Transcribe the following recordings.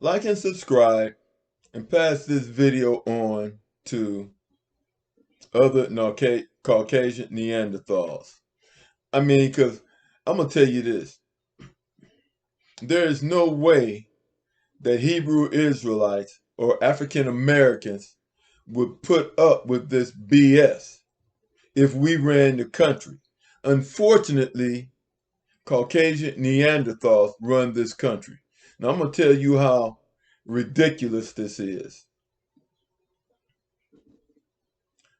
Like and subscribe and pass this video on to other Caucasian Neanderthals. I mean, because I'm going to tell you this. There is no way that Hebrew Israelites or African Americans would put up with this BS if we ran the country. Unfortunately, Caucasian Neanderthals run this country. Now, I'm going to tell you how ridiculous this is.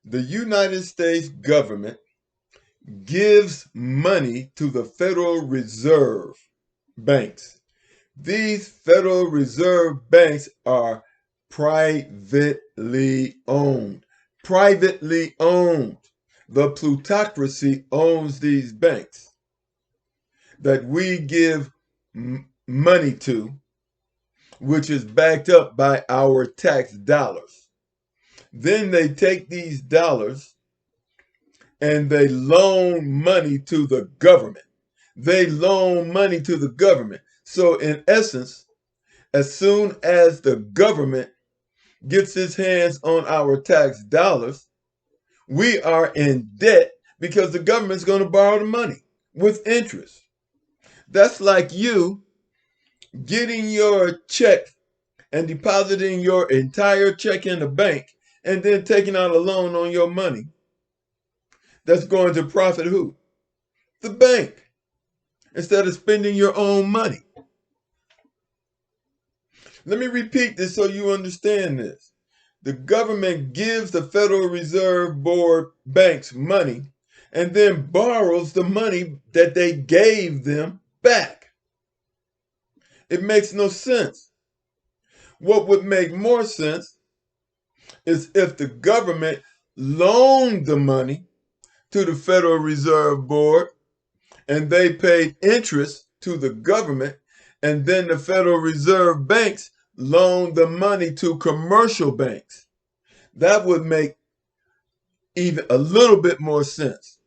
The United States government gives money to the Federal Reserve banks. These Federal Reserve banks are privately owned. Privately owned. The Plutocracy owns these banks that we give money to, which is backed up by our tax dollars. Then they take these dollars and they loan money to the government. They loan money to the government. So in essence, as soon as the government gets its hands on our tax dollars, we are in debt because the government's going to borrow the money with interest. That's like you getting your check and depositing your entire check in the bank and then taking out a loan on your money. That's going to profit who? The bank. Instead of spending your own money. Let me repeat this so you understand this. The government gives the Federal Reserve Board banks money and then borrows the money that they gave them back. It makes no sense. What would make more sense is if the government loaned the money to the Federal Reserve Board and they paid interest to the government, and then the Federal Reserve banks loaned the money to commercial banks. That would make even a little bit more sense.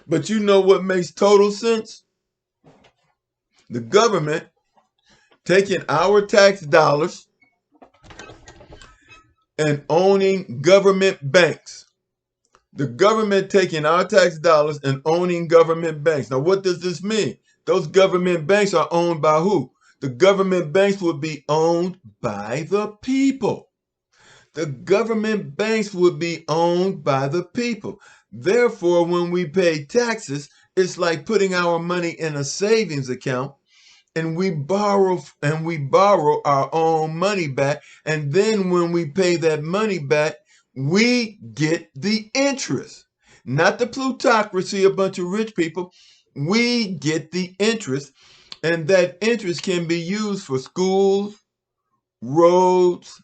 But you know what makes total sense? The government taking our tax dollars and owning government banks. The government taking our tax dollars and owning government banks. Now, what does this mean? Those government banks are owned by who? The government banks would be owned by the people. The government banks would be owned by the people. Therefore, when we pay taxes, it's like putting our money in a savings account and we borrow our own money back. And then when we pay that money back, we get the interest. Not the plutocracy, a bunch of rich people. We get the interest. And that interest can be used for schools, roads,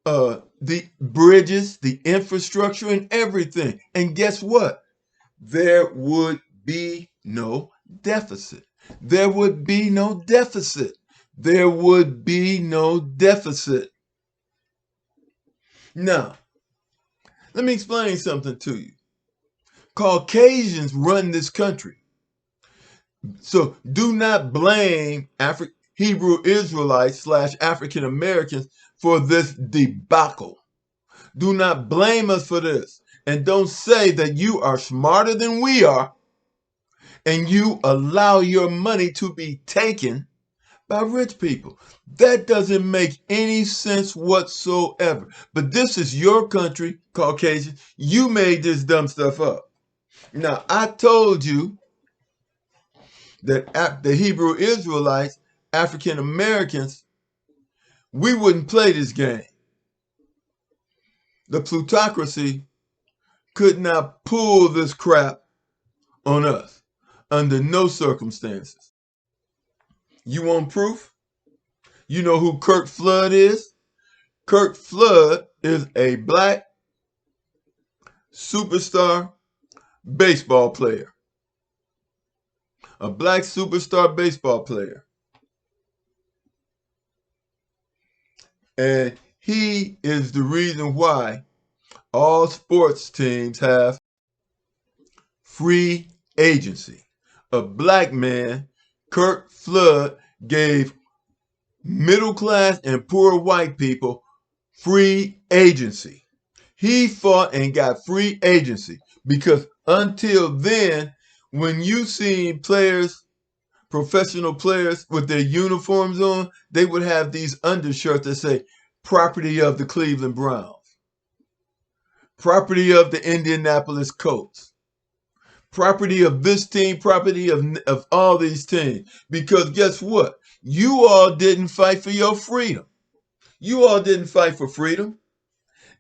the bridges, the infrastructure, and everything. And guess what? There would be no deficit. There would be no deficit. There would be no deficit. Now, let me explain something to you. Caucasians run this country. So do not blame Hebrew Israelites / African Americans for this debacle. Do not blame us for this. And don't say that you are smarter than we are and you allow your money to be taken by rich people. That doesn't make any sense whatsoever. But this is your country, Caucasian. You made this dumb stuff up. Now, I told you that the Hebrew Israelites, African Americans, we wouldn't play this game. The plutocracy could not pull this crap on us under no circumstances. You want proof? You know who Kirk Flood is? Kirk Flood is a black superstar baseball player. A black superstar baseball player. And he is the reason why all sports teams have free agency. A black man, Kirk Flood, gave middle class and poor white people free agency. He fought and got free agency because until then, when you see players, professional players with their uniforms on, they would have these undershirts that say property of the Cleveland Browns, property of the Indianapolis Colts, property of this team, property of all these teams. Because guess what? You all didn't fight for your freedom. You all didn't fight for freedom.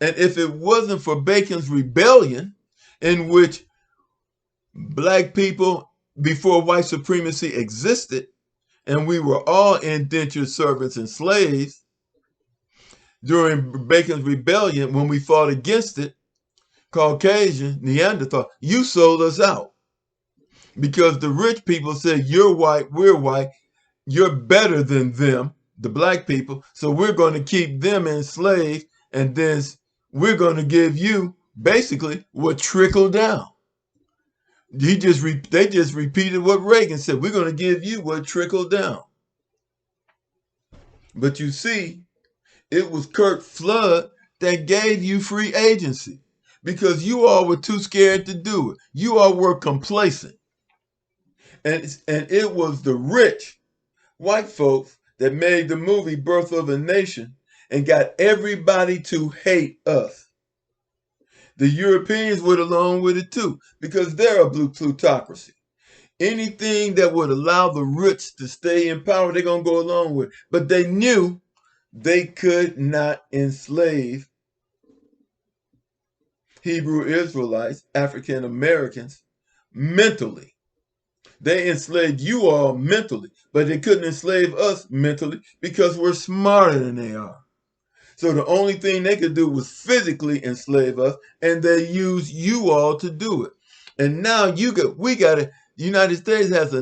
And if it wasn't for Bacon's rebellion, in which black people, before white supremacy existed, and we were all indentured servants and slaves, during Bacon's rebellion, when we fought against it, Caucasian, Neanderthal, you sold us out. Because the rich people said, you're white, we're white, you're better than them, the black people, so we're going to keep them enslaved, and then we're going to give you basically what trickled down. They just repeated what Reagan said. We're going to give you what trickled down. But you see, it was Curt Flood that gave you free agency because you all were too scared to do it. You all were complacent. And it was the rich white folks that made the movie Birth of a Nation and got everybody to hate us. The Europeans went along with it too because they're a blue plutocracy. Anything that would allow the rich to stay in power, they're going to go along with. But they knew they could not enslave Hebrew Israelites, African Americans, mentally. They enslaved you all mentally, but they couldn't enslave us mentally because we're smarter than they are. So the only thing they could do was physically enslave us, and they used you all to do it. And now the United States has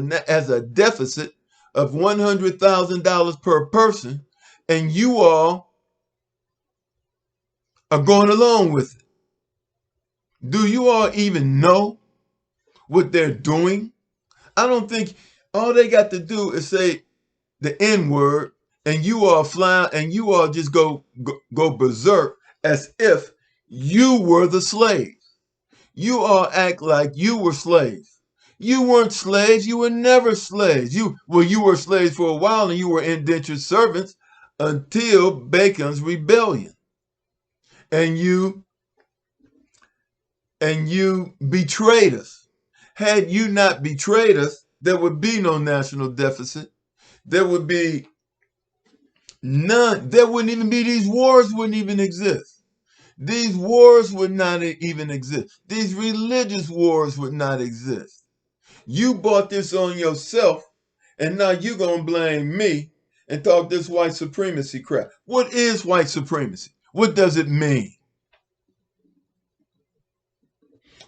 a deficit of $100,000 per person, and you all are going along with it. Do you all even know what they're doing? I don't think all they got to do is say the N word, and you all fly, and you all just go berserk as if you were the slaves. You all act like you were slaves. You weren't slaves. You were never slaves. You were slaves for a while, and you were indentured servants until Bacon's rebellion, and you betrayed us. Had you not betrayed us, there would be no national deficit. There would be none. There wouldn't even be, these wars wouldn't even exist. These wars would not even exist. These religious wars would not exist. You brought this on yourself, and now you're going to blame me and talk this white supremacy crap. What is white supremacy? What does it mean?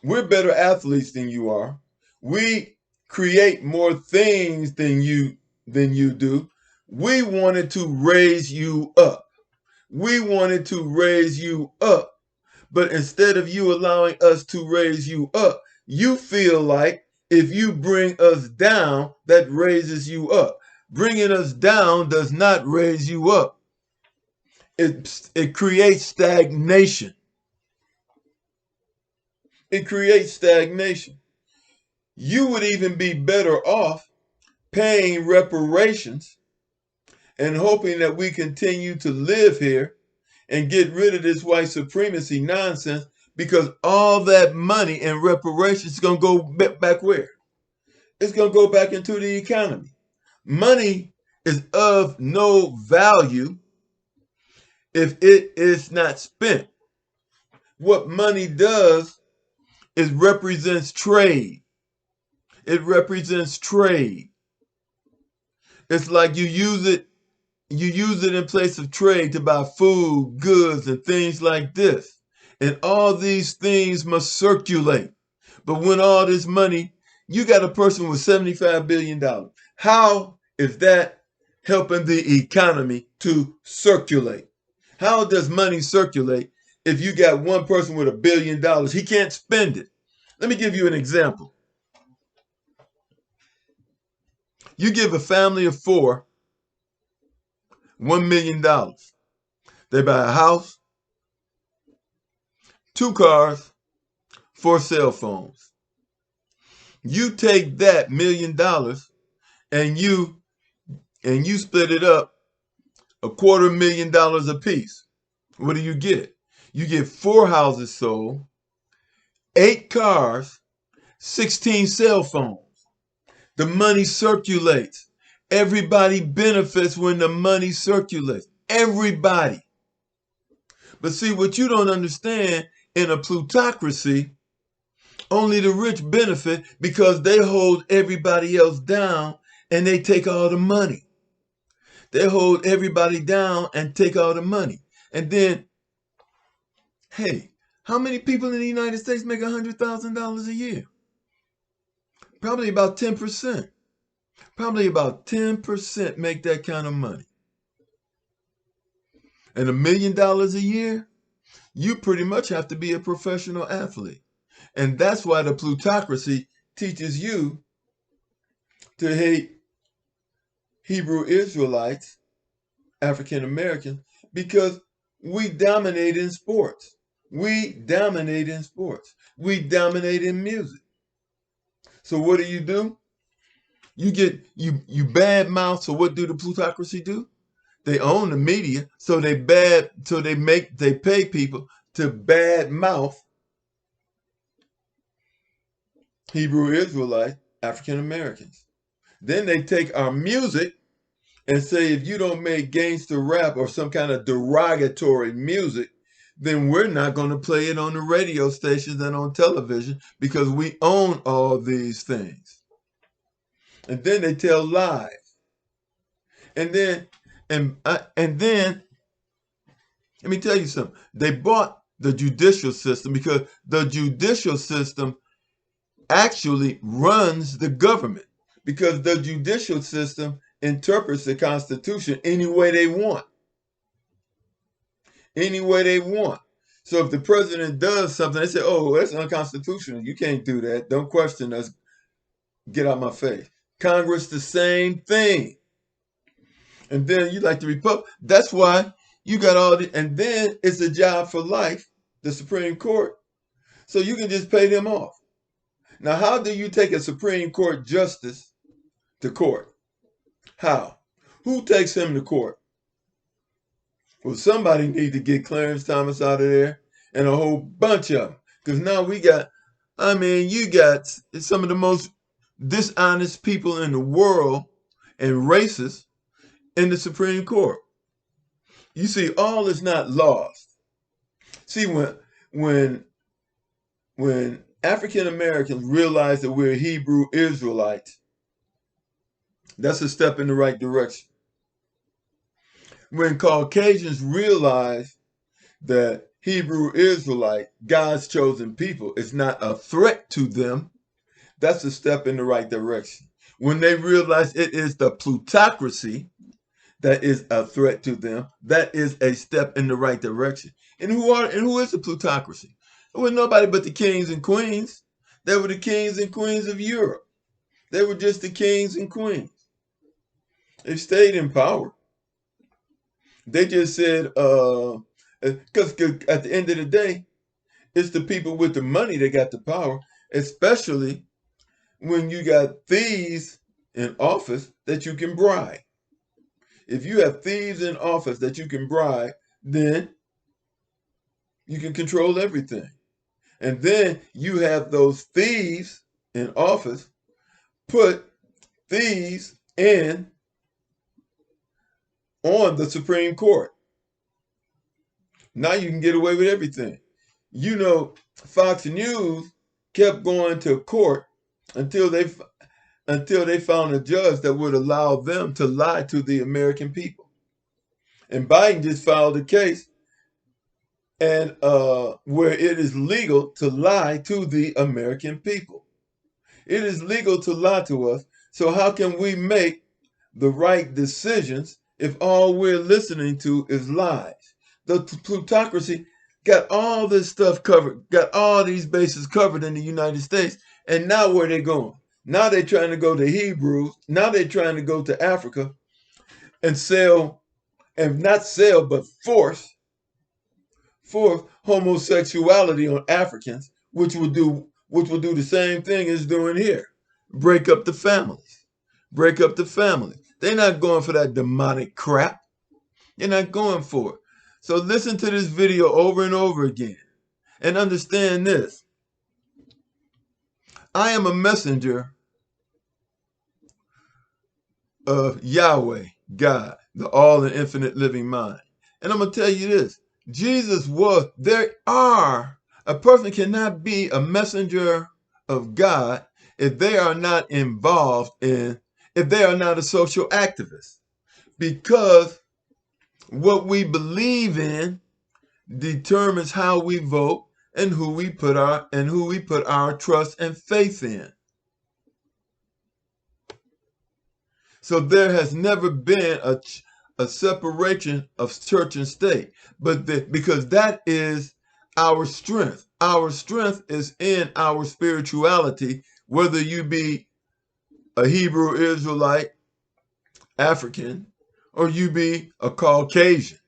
We're better athletes than you are. We create more things than you do. We wanted to raise you up. We wanted to raise you up. But instead of you allowing us to raise you up, you feel like if you bring us down, that raises you up. Bringing us down does not raise you up. It creates stagnation. It creates stagnation. You would even be better off paying reparations and hoping that we continue to live here and get rid of this white supremacy nonsense, because all that money and reparations is going to go back where? It's going to go back into the economy. Money is of no value if it is not spent. What money does is represents trade. It represents trade. It's like you use it in place of trade to buy food, goods, and things like this. And all these things must circulate. But when all this money, you got a person with $75 billion. How is that helping the economy to circulate? How does money circulate if you got one person with $1 billion? He can't spend it. Let me give you an example. You give a family of 4 $1 million. They buy a house, 2 cars, 4 cell phones. You take that $1 million and you split it up $250,000 a piece. What do you get? You get 4 houses sold, 8 cars, 16 cell phones. The money circulates. Everybody benefits when the money circulates. Everybody. But see, what you don't understand, in a plutocracy, only the rich benefit because they hold everybody else down and they take all the money. They hold everybody down and take all the money. And then, hey, how many people in the United States make $100,000 a year? Probably about 10%. Probably about 10% make that kind of money. And $1 million a year, you pretty much have to be a professional athlete. And that's why the plutocracy teaches you to hate Hebrew Israelites, African Americans, because we dominate in sports. We dominate in sports. We dominate in music. So what do? You get you bad mouth. So what do the plutocracy do? They own the media, so they pay people to bad mouth Hebrew Israelites, African Americans. Then they take our music and say, if you don't make gangster rap or some kind of derogatory music, then we're not going to play it on the radio stations and on television because we own all these things. And then they tell lies. And then let me tell you something. They bought the judicial system because the judicial system actually runs the government, because the judicial system interprets the Constitution any way they want. Any way they want. So if the president does something, they say, oh, that's unconstitutional. You can't do that. Don't question us. Get out my face. Congress, the same thing. And then you like the Republic. That's why you got all the, and then it's a job for life, the Supreme Court. So you can just pay them off. Now, how do you take a Supreme Court justice to court? How? Who takes him to court? Well, somebody needs to get Clarence Thomas out of there and a whole bunch of them. Because now you got some of the most dishonest people in the world and racist in the Supreme Court. You see, all is not lost. See, when African Americans realize that we're Hebrew Israelites, that's a step in the right direction. When Caucasians realize that Hebrew Israelite, God's chosen people, is not a threat to them, that's a step in the right direction. When they realize it is the plutocracy that is a threat to them, that is a step in the right direction. And who is the plutocracy? It was nobody but the kings and queens. They were the kings and queens of Europe. They were just the kings and queens. They stayed in power. They just said, because at the end of the day, it's the people with the money that got the power, especially when you got thieves in office that you can bribe. If you have thieves in office that you can bribe, then you can control everything. And then you have those thieves in office put thieves on the Supreme Court. Now you can get away with everything. You know, Fox News kept going to court until they found a judge that would allow them to lie to the American people. And Biden just filed a case and where it is legal to lie to the American people. It is legal to lie to us. So how can we make the right decisions if all we're listening to is lies? The plutocracy got all this stuff covered, got all these bases covered in the United States. And now where they going? Now they're trying to go to Hebrews. Now they're trying to go to Africa and sell and not sell, but force homosexuality on Africans, which will do the same thing as doing here. Break up the families. Break up the family. They're not going for that demonic crap. They're not going for it. So listen to this video over and over again and understand this. I am a messenger of Yahweh, God, the all and infinite living mind. And I'm going to tell you this. A person cannot be a messenger of God if they are not if they are not a social activist. Because what we believe in determines how we vote and who we put our trust and faith in. So there has never been a separation of church and state, because that is our strength. Our strength is in our spirituality, whether you be a Hebrew Israelite, African, or you be a Caucasian.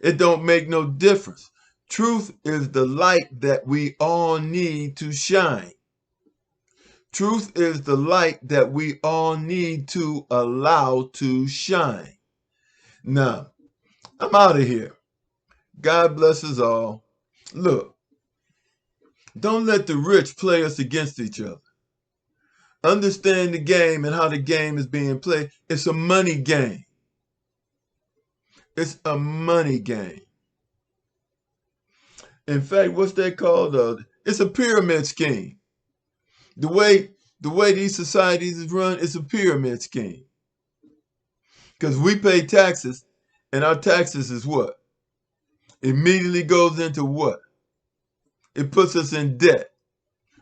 It don't make no difference. Truth is the light that we all need to shine. Truth is the light that we all need to allow to shine. Now, I'm out of here. God bless us all. Look, don't let the rich play us against each other. Understand the game and how the game is being played. It's a money game. It's a money game. In fact, what's that called? It's a pyramid scheme. The way these societies is run, it's a pyramid scheme. Because we pay taxes, and our taxes is what? Immediately goes into what? It puts us in debt.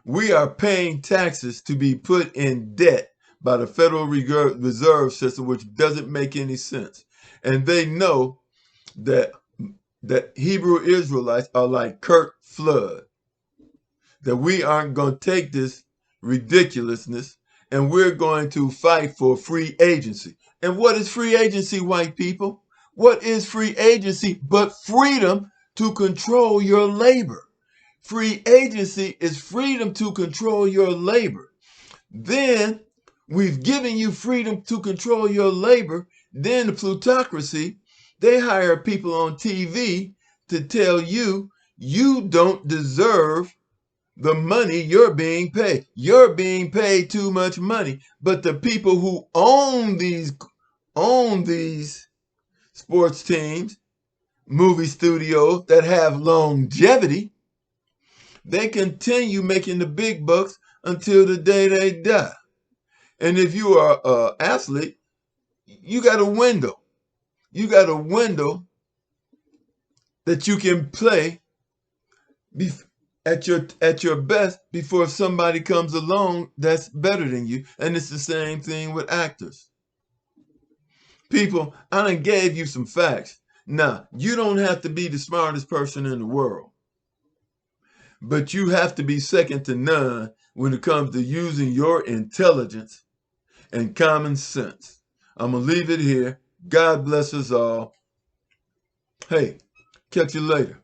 We are paying taxes to be put in debt by the Federal Reserve System, which doesn't make any sense. And they know that Hebrew Israelites are like Kurt Flood, that we aren't going to take this ridiculousness, and we're going to fight for free agency. And what is free agency, white people? What is free agency but freedom to control your labor? Free agency is freedom to control your labor. Then we've given you freedom to control your labor. Then the plutocracy, they hire people on TV to tell you you don't deserve the money you're being paid. You're being paid too much money. But the people who own these sports teams, movie studios that have longevity, they continue making the big bucks until the day they die. And if you are an athlete, you got a window. You got a window that you can play at your best before somebody comes along that's better than you. And it's the same thing with actors. People, I done gave you some facts. Now, you don't have to be the smartest person in the world, but you have to be second to none when it comes to using your intelligence and common sense. I'm going to leave it here. God bless us all. Hey, catch you later.